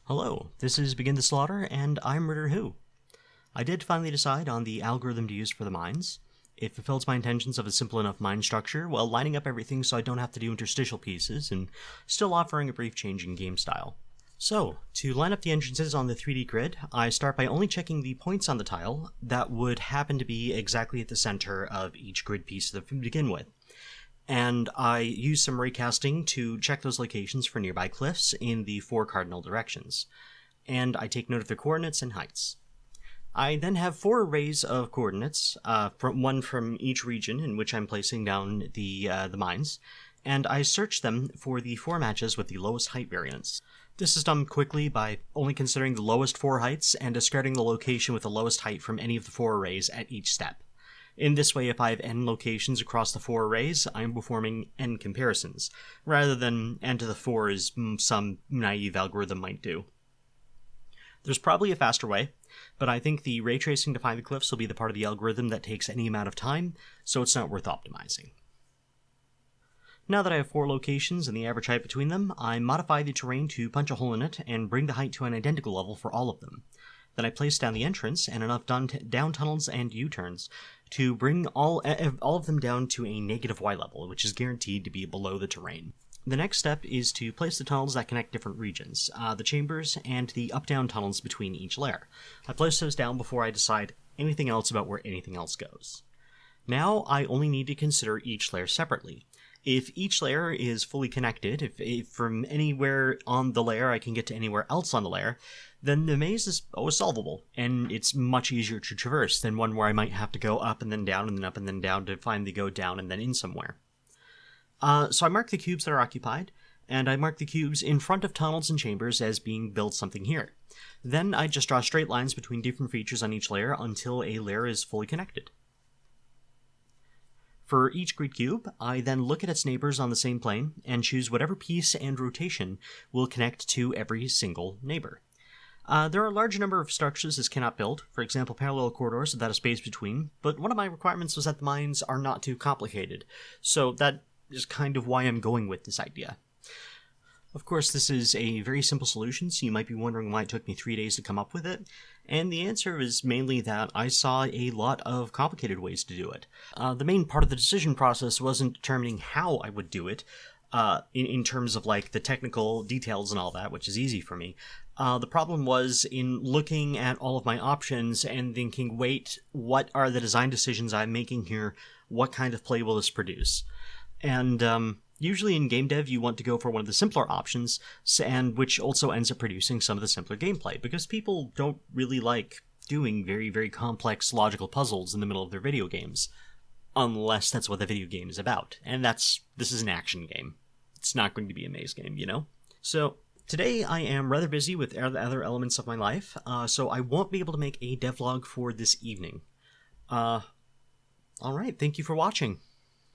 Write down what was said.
Hello, this is Begin the Slaughter, and I'm Murder Who. I did finally decide on the algorithm to use for the mines. It fulfills my intentions of a simple enough mine structure while lining up everything so I don't have to do interstitial pieces and still offering a brief change in game style. So, to line up the entrances on the 3D grid, I start by only checking the points on the tile that would happen to be exactly at the center of each grid piece to begin with. And I use some raycasting to check those locations for nearby cliffs in the 4 cardinal directions. And I take note of their coordinates and heights. I then have 4 arrays of coordinates, one from each region in which I'm placing down the mines, and I search them for the 4 matches with the lowest height variance. This is done quickly by only considering the lowest 4 heights and discarding the location with the lowest height from any of the 4 arrays at each step. In this way, if I have n locations across the 4 arrays, I am performing n comparisons, rather than n to the 4 as some naive algorithm might do. There's probably a faster way, but I think the ray tracing to find the cliffs will be the part of the algorithm that takes any amount of time, so it's not worth optimizing. Now that I have 4 locations and the average height between them, I modify the terrain to punch a hole in it and bring the height to an identical level for all of them. Then I place down the entrance and enough down tunnels and U-turns to bring all of them down to a negative Y level, which is guaranteed to be below the terrain. The next step is to place the tunnels that connect different regions, the chambers, and the up-down tunnels between each layer. I place those down before I decide anything else about where anything else goes. Now I only need to consider each layer separately. If each layer is fully connected, if from anywhere on the layer I can get to anywhere else on the layer, then the maze is always solvable, and it's much easier to traverse than one where I might have to go up and then down and then up and then down to finally go down and then in somewhere. So I mark the cubes that are occupied, and I mark the cubes in front of tunnels and chambers as being build something here. Then I just draw straight lines between different features on each layer until a layer is fully connected. For each grid cube, I then look at its neighbors on the same plane and choose whatever piece and rotation will connect to every single neighbor. There are a large number of structures this cannot build, for example parallel corridors without a space between, but one of my requirements was that the mines are not too complicated, so that is kind of why I'm going with this idea. Of course, this is a very simple solution, so you might be wondering why it took me 3 days to come up with it, and the answer is mainly that I saw a lot of complicated ways to do it. The main part of the decision process wasn't determining how I would do it, in terms of like the technical details and all that, which is easy for me. The problem was in looking at all of my options and thinking, wait, what are the design decisions I'm making here? What kind of play will this produce? And usually in game dev, you want to go for one of the simpler options, and which also ends up producing some of the simpler gameplay, because people don't really like doing very, very complex logical puzzles in the middle of their video games, unless that's what the video game is about. And this is an action game. It's not going to be a maze game, you know? So today I am rather busy with other elements of my life, so I won't be able to make a devlog for this evening. Alright, thank you for watching.